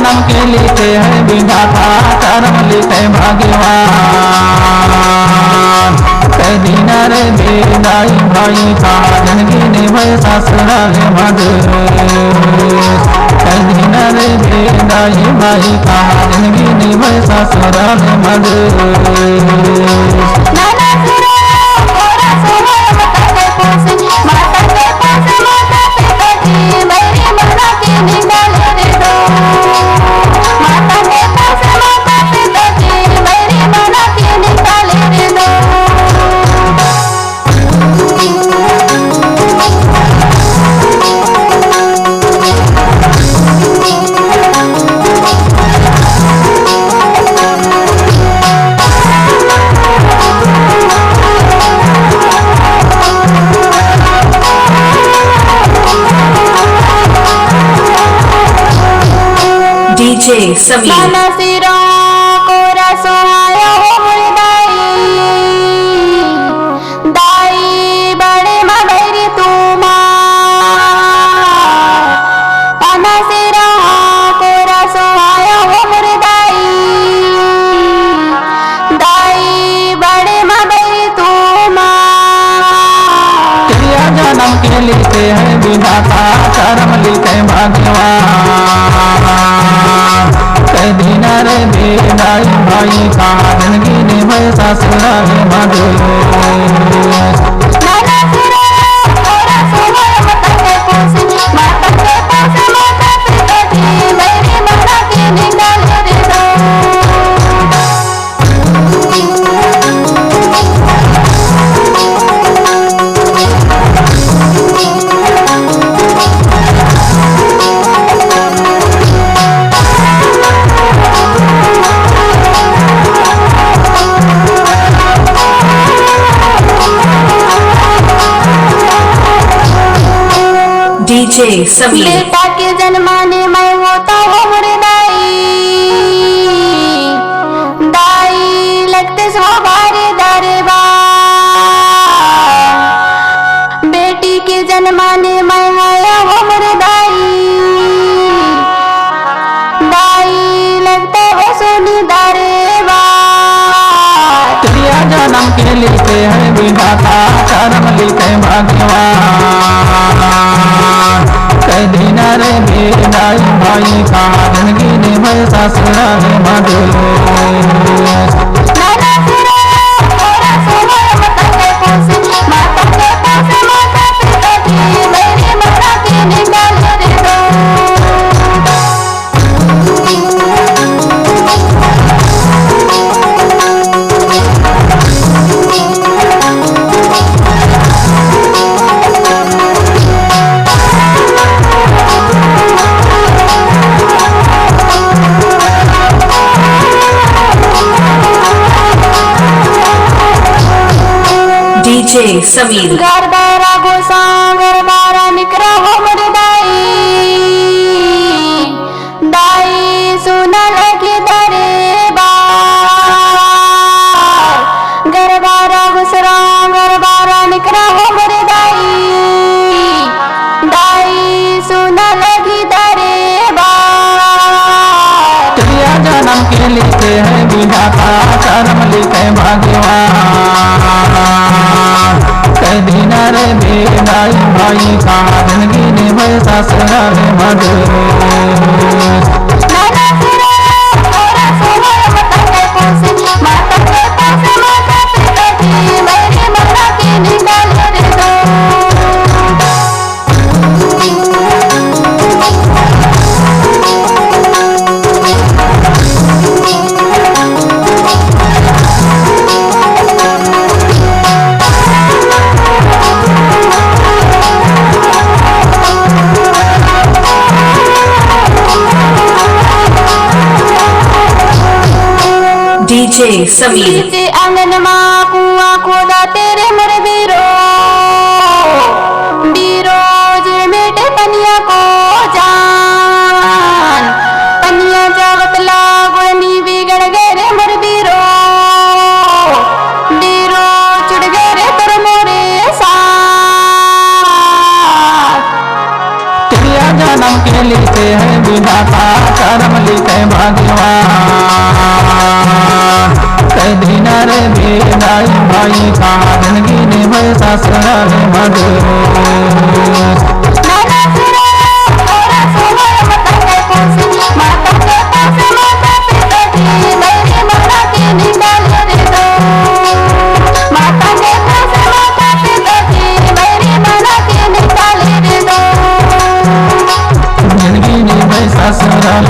जन्म के लिखे है विधाता, कर्म लिखे भगवान। कई दिन रे बेदाई भाई का जिंदगी निभय ससुराल मधुर। कई दिन रे बेदाई भाई का जिंदगी निभय ससुराल मधुर। DJ Samir जन्म के लिखे है विधाता, कर्म लिखे भगवान। कई दिन रे बेदाई भाई का जिंदगी निभय ससुराल मधुर। DJ Samir बेटा के जन्माने मैं होता हूँ दाई, दाई लगते सवारे दरबार। बेटी के जन्माने मैं आया हूँ दाई, दाई लगते हो सुनी दरबार। तेरा जन्म के लिखे है विधाता, कर्म लिखे भगवान। कई दिन रे बेदाई भाई का जिंदगी निभय ससुराल मधुर। DJ Samir घर बारा गोसा घर बारा निकरा हो मोरे दाई, दाई सुना लगी दरबार। घर बारा गुसरा घर बारा निकरा हो मोरे दाई, दाई सुना लगी दरबार। तेरा जन्म के लिखे है विधाता, कर्म लिखे भगवान। कई दिन रे बेदाई भाई का जिंदगी निभय ससुराल मधुर। DJ Samir आंगन माँ कुआं खोदा तेरे मेरे बीरो, बीरो जे मेटे पनिया को जान। पनिया जावत लागनी बिगड़ गए रे मेरे बीरो, बीरो चुड़ गए रे तेरे मोरे साथ। तेरा जन्म के लिए लिखे हैं विधाता कर्म लिखे भगवान। कदी नर बेदाई भाई कारण गिने भय ससुराल मधुर। ससुराल